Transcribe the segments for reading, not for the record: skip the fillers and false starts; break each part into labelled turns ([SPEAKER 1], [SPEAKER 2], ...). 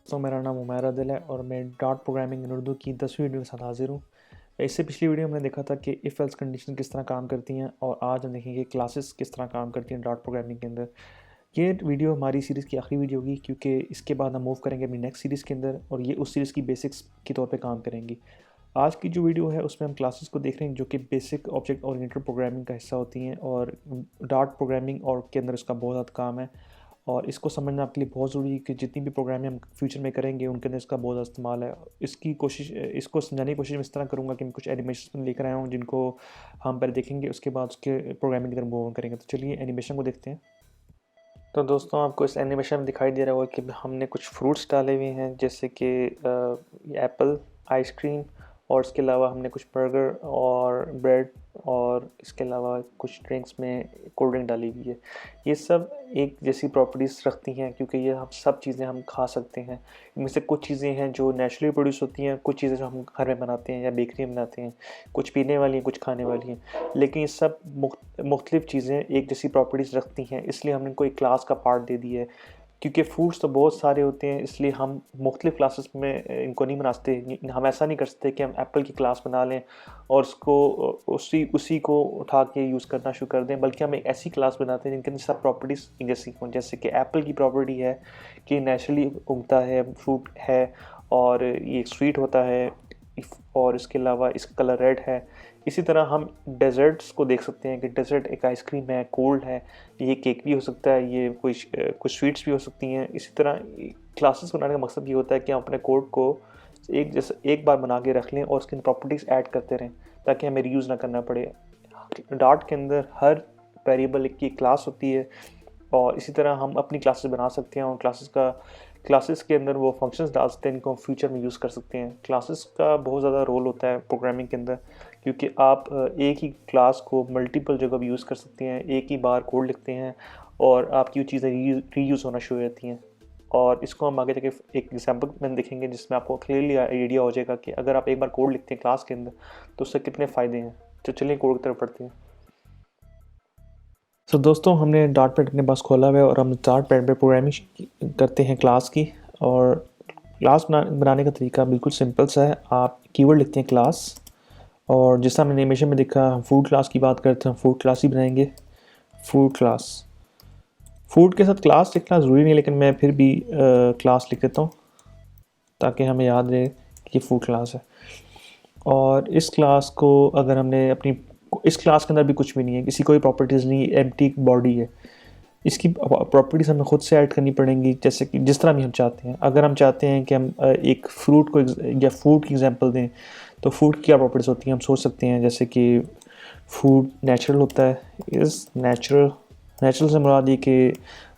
[SPEAKER 1] दोस्तों, मेरा नाम उमैर आदिल है और मैं डॉट प्रोग्रामिंग इन उर्दू की 10वीं वीडियो के साथ हाजिर हूँ। इससे पिछली वीडियो में हमने देखा था कि इफ़ एल्स कंडीशन किस तरह काम करती हैं और आज हम देखेंगे क्लासेस किस तरह काम करती हैं डॉट प्रोग्रामिंग के अंदर। ये वीडियो हमारी सीरीज़ की आखिरी वीडियो होगी क्योंकि इसके बाद हम मूव करेंगे अपनी नेक्स्ट सीरीज़ के अंदर और ये उस सीरीज़ की बेसिक्स के तौर पे काम करेंगी। आज की जो वीडियो है उसमें हम क्लासेस को देख रहे हैं जो कि बेसिक ऑब्जेक्ट ओरिएंटेड प्रोग्रामिंग का हिस्सा होती हैं और डॉट प्रोग्रामिंग और के अंदर इसका बहुत ज़्यादा काम है और इसको समझना आपके लिए बहुत ज़रूरी है कि जितनी भी प्रोग्रामिंग हम फ्यूचर में करेंगे उनके अंदर इसका बहुत ज़्यादा इस्तेमाल है। इसको समझाने की कोशिश मैं इस तरह करूँगा कि मैं कुछ एनिमेशन लेकर आया हूँ जिनको हम पहले देखेंगे, उसके बाद उसके प्रोग्रामिंग की तरफ मूव करेंगे। तो चलिए एनिमेशन को देखते हैं। तो दोस्तों, आपको इस एनिमेशन में दिखाई दे रहा होगा कि हमने कुछ फ्रूट्स डाले हुए हैं जैसे कि एप्पल, आइसक्रीम और इसके अलावा हमने कुछ बर्गर और ब्रेड और इसके अलावा कुछ ड्रिंक्स में कोल्ड ड्रिंक डाली हुई है। ये सब एक जैसी प्रॉपर्टीज़ रखती हैं क्योंकि ये हम सब चीज़ें हम खा सकते हैं। इनमें से कुछ चीज़ें हैं जो नेचुरली प्रोड्यूस होती हैं, कुछ चीज़ें जो हम घर में बनाते हैं या बेकरी में बनाते हैं, कुछ पीने वाली हैं, कुछ खाने वाली हैं। लेकिन ये सब मुख्तलिफ़ चीज़ें एक जैसी प्रॉपर्टीज़ रखती हैं, इसलिए हमने इनको एक क्लास का पार्ट दे दिया है। क्योंकि फ्रूट्स तो बहुत सारे होते हैं इसलिए हम मुख्तलिफ़ क्लासेस में इनको नहीं बना सकते। हम ऐसा नहीं कर सकते कि हम एप्पल की क्लास बना लें और उसको उसी को उठा के यूज़ करना शुरू कर दें, बल्कि हम एक ऐसी क्लास बनाते हैं जिनके अंदर सब प्रॉपर्टीज़ जैसी हों। जैसे कि एप्पल की प्रॉपर्टी है कि नेचुरली उगता है, फ्रूट है और ये स्वीट होता है और इसके अलावा इसका कलर रेड है। इसी तरह हम डेज़र्ट्स को देख सकते हैं कि डेज़र्ट एक आइसक्रीम है, कोल्ड है, ये केक भी हो सकता है, ये कुछ स्वीट्स भी हो सकती हैं। इसी तरह क्लासेस बनाने का मकसद ये होता है कि हम अपने कोड को एक बार बना के रख लें और उसकी प्रॉपर्टीज़ ऐड करते रहें ताकि हमें रीयूज़ ना करना पड़े। डॉट के अंदर हर वेरिएबल की क्लास होती है और इसी तरह हम अपनी क्लासेस बना सकते हैं और क्लासेस के अंदर वो फंक्शंस डाल सकते हैं जिनको हम फ्यूचर में यूज़ कर सकते हैं। क्लासेस का बहुत ज़्यादा रोल होता है प्रोग्रामिंग के अंदर क्योंकि आप एक ही क्लास को मल्टीपल जगह भी यूज़ कर सकते हैं, एक ही बार कोड लिखते हैं और आपकी वो चीज़ें रीयूज़ होना शुरू हो जाती हैं। और इसको हम आगे जाके एक एग्जांपल में देखेंगे जिसमें आपको क्लियरली आइडिया हो जाएगा कि अगर आप एक बार कोड लिखते हैं क्लास के अंदर तो उससे कितने फ़ायदे हैं। तो चलिए कोड की तरफ पढ़ते हैं। दोस्तों, हमने डॉट पैड अपने पास खोला हुआ है और हम डॉट पैड पे प्रोग्रामिंग करते हैं क्लास की। और क्लास बनाने का तरीका बिल्कुल सिंपल सा है। आप कीवर्ड लिखते हैं क्लास और जिस तरह हमने एनिमेशन में देखा हम फूड क्लास की बात करते हैं, फूड क्लास ही बनाएंगे। फूड क्लास, फूड के साथ क्लास लिखना ज़रूरी नहीं लेकिन मैं फिर भी क्लास लिख देता हूँ ताकि हमें याद रहे कि ये फूड क्लास है। और इस क्लास को अगर हमने इस क्लास के अंदर भी कुछ भी नहीं है, किसी कोई प्रॉपर्टीज़ नहीं, एम्प्टी बॉडी है। इसकी प्रॉपर्टीज़ हमें खुद से ऐड करनी पड़ेंगी जैसे कि जिस तरह भी हम चाहते हैं। अगर हम चाहते हैं कि हम एक फ्रूट को या फूड की एग्जांपल दें तो फूड की क्या प्रॉपर्टीज़ होती हैं हम सोच सकते हैं। जैसे कि फूड नेचुरल होता है, इज़ नेचुरल। नेचुरल से मुराद ये कि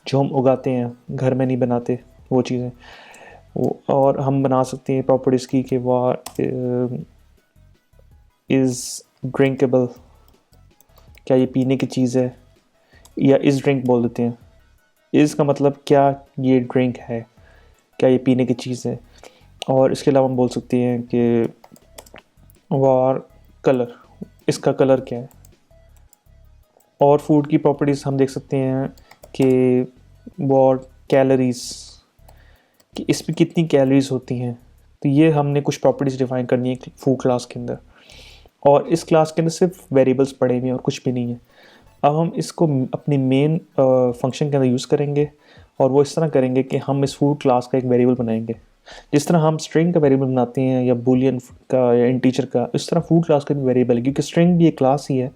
[SPEAKER 1] जो हम उगाते हैं, घर में नहीं बनाते वो चीज़ें। और हम बना सकते हैं प्रॉपर्टीज़ की कि वह इज़ ड्रिंकेबल, क्या ये पीने की चीज़ है, या इज़ ड्रिंक बोल देते हैं। इज़ का मतलब क्या ये ड्रिंक है, क्या ये पीने की चीज़ है। और इसके अलावा हम बोल सकते हैं कि वार कलर, इसका कलर क्या है। और फूड की प्रॉपर्टीज़ हम देख सकते हैं कि वॉर कैलोरीज़, कि इसमें कितनी कैलोरीज़ होती हैं। तो ये हमने कुछ प्रॉपर्टीज़ डिफाइन करनी है फूड क्लास के अंदर और इस क्लास के अंदर सिर्फ वेरिएबल्स पड़े हुए हैं और कुछ भी नहीं है। अब हम इसको अपनी मेन फंक्शन के अंदर यूज़ करेंगे और वो इस तरह करेंगे कि हम इस फूड क्लास का एक वेरिएबल बनाएंगे। जिस तरह हम स्ट्रिंग का वेरिएबल बनाते हैं या बूलियन का या इंटीजर का, इस तरह फूड क्लास का भी वेरिएबल है क्योंकि स्ट्रिंग भी एक क्लास ही है।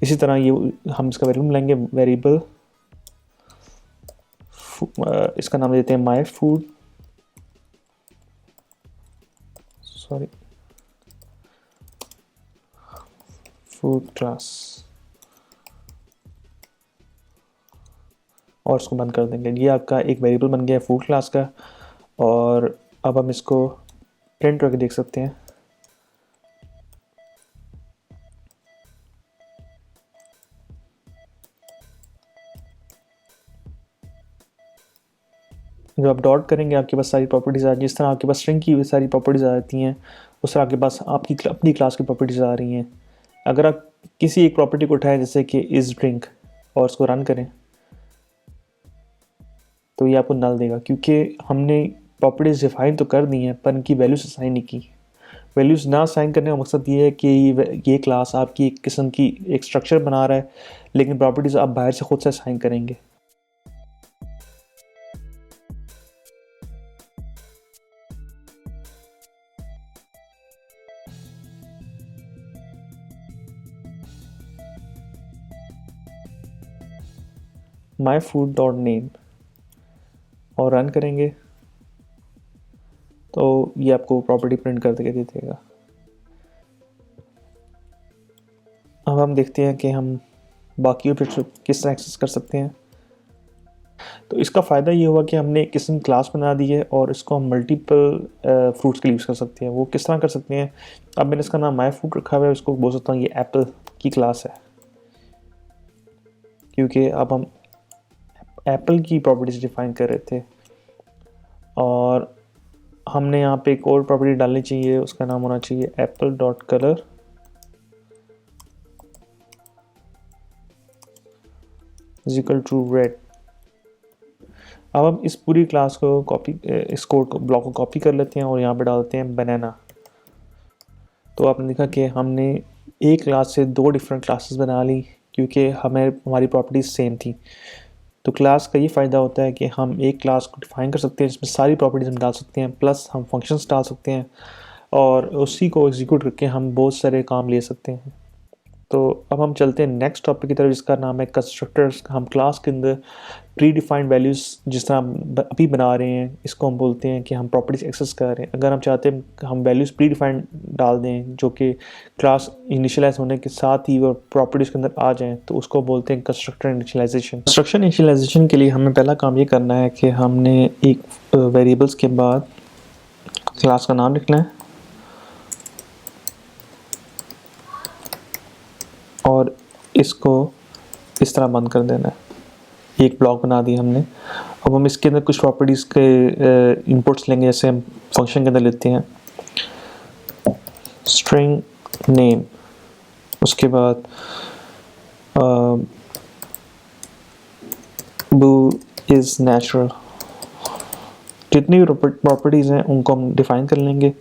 [SPEAKER 1] इसी तरह ये हम इसका वेरिएबल बनाएंगे, वेरिएबल इसका नाम देते हैं my food, sorry food class, और इसको बंद कर देंगे। ये आपका एक वेरिएबल बन गया है फूड क्लास का। और अब हम इसको प्रिंट करके देख सकते हैं। जब आप डॉट करेंगे आपके पास सारी प्रॉपर्टीज़ आ, जिस तरह आपके पास स्ट्रिंग की सारी प्रॉपर्टीज़ आ जाती हैं उस तरह आपके पास आपकी अपनी क्लास की प्रॉपर्टीज़ आ रही हैं। अगर आप किसी एक प्रॉपर्टी को उठाएं जैसे कि इज़ ड्रिंक और उसको रन करें तो ये आपको नल देगा क्योंकि हमने प्रॉपर्टीज़ डिफाइन तो कर दी हैं पर इनकी वैल्यूज असाइन नहीं की। वैल्यूज़ ना असाइन करने का मकसद ये है कि ये क्लास आपकी एक किस्म की एक स्ट्रक्चर बना रहा है, लेकिन प्रॉपर्टीज़ आप बाहर से खुद से असाइन करेंगे। माई फूड डॉट नेम और रन करेंगे तो ये आपको प्रॉपर्टी प्रिंट कर दे देगा। अब हम देखते हैं कि हम बाकी ऑब्जेक्ट्स किस तरह एक्सेस कर सकते हैं। तो इसका फ़ायदा ये हुआ कि हमने एक किस्म क्लास बना दी है और इसको हम मल्टीपल फ्रूट्स के लिए यूज़ कर सकते हैं। वो किस तरह कर सकते हैं, अब मैंने इसका नाम माई फूड रखा हुआ है, उसको बोल सकता हूँ ये एप्पल की क्लास है, क्योंकि अब हम एप्पल की प्रॉपर्टीज़ डिफाइन कर रहे थे। और हमने यहाँ पे एक और प्रॉपर्टी डालनी चाहिए, उसका नाम होना चाहिए apple dot colour is equal to red. अब हम इस पूरी क्लास को कॉपी, इस कोड को ब्लॉक को कॉपी कर लेते हैं और यहाँ पे डालते हैं बनाना। तो आपने देखा कि हमने एक क्लास से दो डिफरेंट क्लासेस बना ली क्योंकि हमारी प्रॉपर्टीज सेम थी। तो क्लास का ये फ़ायदा होता है कि हम एक क्लास को डिफाइन कर सकते हैं जिसमें सारी प्रॉपर्टीज हम डाल सकते हैं, प्लस हम फंक्शंस डाल सकते हैं और उसी को एग्जीक्यूट करके हम बहुत सारे काम ले सकते हैं। तो अब हम चलते हैं नेक्स्ट टॉपिक की तरफ, जिसका नाम है कंस्ट्रक्टर्स। हम क्लास के अंदर प्री डिफाइंड वैल्यूज़ जिस तरह हम अभी बना रहे हैं, इसको हम बोलते हैं कि हम प्रॉपर्टीज एक्सेस कर रहे हैं। अगर हम चाहते हैं कि हम वैल्यूज़ प्री डिफाइंड डाल दें जो कि क्लास इनिशियलाइज होने के साथ ही वो प्रॉपर्टीज़ के अंदर आ जाएँ, तो उसको बोलते हैं कंस्ट्रक्टर इनिशियलाइजेशन। कंस्ट्रक्टर इनिशियलाइजेशन के लिए हमें पहला काम ये करना है कि हमने एक वेरिएबल्स के बाद क्लास का नाम लिखना है और इसको इस तरह बंद कर देना है। एक ब्लॉक बना दी हमने। अब हम इसके अंदर कुछ प्रॉपर्टीज़ के इनपुट्स लेंगे, जैसे हम फंक्शन के अंदर लेते हैं स्ट्रिंग नेम, उसके बाद बू इज़ नेचुरल। जितनी भी प्रॉपर्टीज़ हैं उनको हम डिफ़ाइन कर लेंगे।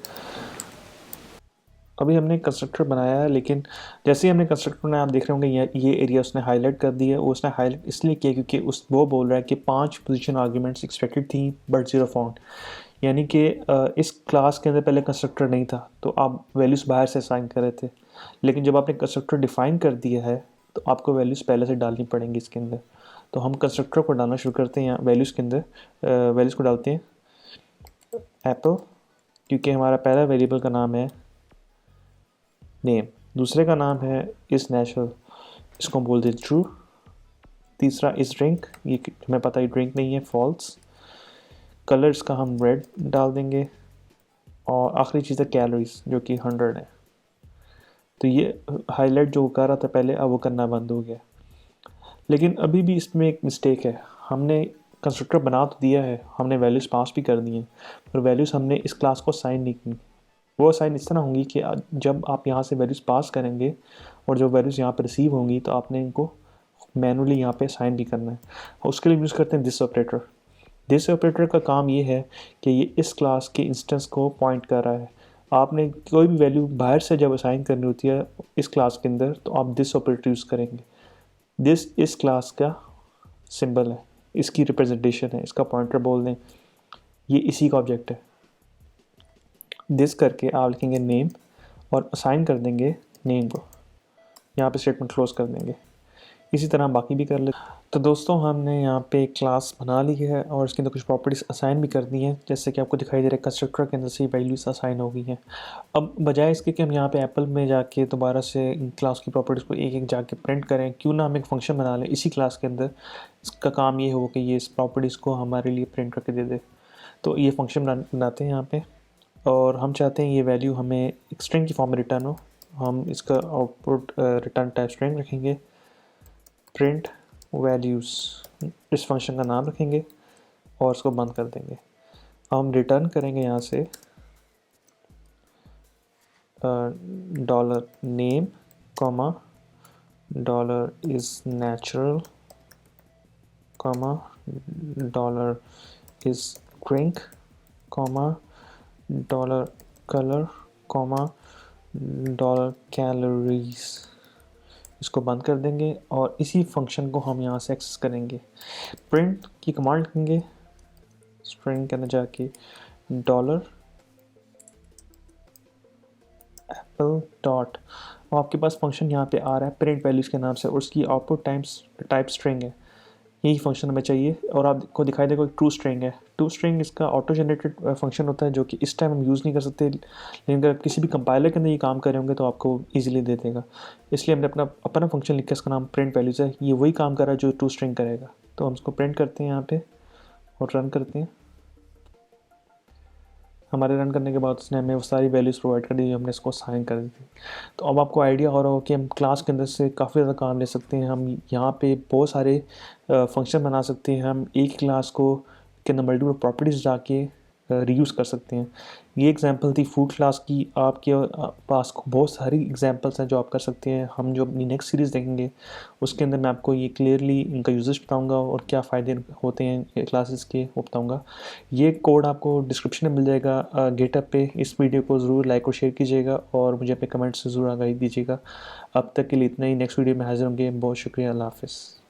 [SPEAKER 1] अभी हमने कंस्ट्रक्टर बनाया है, लेकिन जैसे ही हमने कंस्ट्रक्टर बनाया, आप देख रहे होंगे ये एरिया उसने हाईलाइट कर दिया है। उसने हाईलाइट इसलिए किया क्योंकि वो बोल रहा है कि 5 पोजीशन आर्ग्यूमेंट्स एक्सपेक्टेड थी बट 0 फाउंड। यानी कि इस क्लास के अंदर पहले कंस्ट्रक्टर नहीं था, तो आप वैल्यूज़ बाहर से असाइन कर रहे थे, लेकिन जब आपने कंस्ट्रक्टर डिफ़ाइन कर दिया है तो आपको वैल्यूज़ पहले से डालनी पड़ेंगी इसके अंदर। तो हम कंस्ट्रक्टर को डालना शुरू करते हैं। यहाँ वैल्यूज़ के अंदर वैल्यूज़ को डालते हैं एप्पल, क्योंकि हमारा पहला वेरिएबल का नाम है नेम, दूसरे का नाम है इज़ नेचुरल, इसको हम बोल दें ट्रू। तीसरा इज़ ड्रिंक, ये हमें पता है ड्रिंक नहीं है, फॉल्स। कलर्स का हम रेड डाल देंगे और आखिरी चीज़ है कैलोरीज, जो कि 100 है। तो ये हाईलाइट जो कर रहा था पहले, अब वो करना बंद हो गया। लेकिन अभी भी इसमें एक मिस्टेक है। हमने कंस्ट्रक्टर बना तो दिया है, हमने वैल्यूज़ पास भी कर दी हैं, पर वैल्यूज़ हमने इस क्लास को साइन नहीं की। वो साइन इस तरह होंगी कि जब आप यहाँ से वैल्यूज़ पास करेंगे और जो वैल्यूज़ यहाँ पर रिसीव होंगी, तो आपने इनको मैनुअली यहाँ पे साइन भी करना है। उसके लिए यूज़ करते हैं दिस ऑपरेटर। दिस ऑपरेटर का काम ये है कि ये इस क्लास के इंस्टेंस को पॉइंट कर रहा है। आपने कोई भी वैल्यू बाहर से जब असाइन करनी होती है इस क्लास के अंदर, तो आप दिस ऑपरेटर यूज़ करेंगे। दिस इस क्लास का सिंबल है, इसकी रिप्रेजेंटेशन है, इसका पॉइंटर बोल दें, ये इसी का ऑब्जेक्ट है। दिस करके आप लिखेंगे नेम और असाइन कर देंगे नेम को, यहाँ पे स्टेटमेंट क्लोज कर देंगे। इसी तरह हम बाकी भी कर लेते। तो दोस्तों, हमने यहाँ पे एक क्लास बना ली है और इसके अंदर कुछ प्रॉपर्टीज़ असाइन भी कर दी हैं, जैसे कि आपको दिखाई दे रहा है कंस्ट्रक्टर के अंदर से वैल्यूज़ असाइन हो गई हैं। अब बजाय इसके कि हम यहाँ पे एप्पल में जाके दोबारा से क्लास की प्रॉपर्टीज़ को एक एक जाके प्रिंट करें, क्यों ना हम एक फ़ंक्शन बना लें इसी क्लास के अंदर। इसका काम ये हो कि ये इस प्रॉपर्टीज़ को हमारे लिए प्रिंट करके दे दे। तो ये फंक्शन बनाते हैं यहाँ पे, और हम चाहते हैं ये वैल्यू हमें एक स्ट्रिंग की फॉर्म में रिटर्न हो। हम इसका आउटपुट रिटर्न टाइप स्ट्रिंग रखेंगे, प्रिंट वैल्यूज़ इस फंक्शन का नाम रखेंगे और इसको बंद कर देंगे। हम रिटर्न करेंगे यहाँ से dollar name comma dollar is natural comma dollar is drink comma dollar colour comma dollar calories, इसको बंद कर देंगे और इसी फंक्शन को हम यहाँ से एक्सेस करेंगे। प्रिंट की कमांड देंगे, स्ट्रिंग के अंदर जाके डॉलर एप्पल डॉट, और आपके पास फंक्शन यहाँ पे आ रहा है प्रिंट वैल्यूज़ के नाम से और उसकी आउटपुट टाइप स्ट्रिंग है। यही फंक्शन हमें चाहिए और आपको दिखाई देगा ट्रू स्ट्रिंग है। ट्रू स्ट्रिंग इसका ऑटो जनरेटेड फंक्शन होता है जो कि इस टाइम हम यूज़ नहीं कर सकते, लेकिन अगर किसी भी कंपाइलर के अंदर ये काम कर रहे होंगे तो आपको इजीली दे देगा। इसलिए हमने अपना फंक्शन लिखा है, इसका नाम प्रिंट वैल्यूज़ है। ये वही काम कर रहा है जो ट्रू स्ट्रिंग करेगा। तो हम इसको प्रिंट करते हैं यहाँ पे और रन करते हैं। हमारे रन करने के बाद उसने हमें वो सारी वैल्यूज़ प्रोवाइड कर दी जो हमने इसको साइन कर दी थी। तो अब आपको आइडिया हो रहा हो कि हम क्लास के अंदर से काफ़ी ज़्यादा काम ले सकते हैं। हम यहाँ पे बहुत सारे फंक्शन बना सकते हैं। हम एक क्लास को के अंदर मल्टीपल प्रॉपर्टीज़ जाके रीयूज़ कर सकते हैं। ये एग्जांपल थी फूड क्लास की। आपके पास बहुत सारी एग्जांपल्स हैं जो आप कर सकते हैं। हम जो अपनी नेक्स्ट सीरीज़ देखेंगे उसके अंदर मैं आपको ये क्लियरली इनका यूजेस बताऊंगा और क्या फ़ायदे होते हैं क्लासेस के वो बताऊंगा। ये कोड आपको डिस्क्रिप्शन में मिल जाएगा गिटहब पे। इस वीडियो को ज़रूर लाइक और शेयर कीजिएगा और मुझे अपने कमेंट्स से ज़रूर आगाही दीजिएगा। अब तक के लिए इतना ही। नेक्स्ट वीडियो में हाजिर होंगे। बहुत शुक्रिया। अल्लाह हाफ़िज़।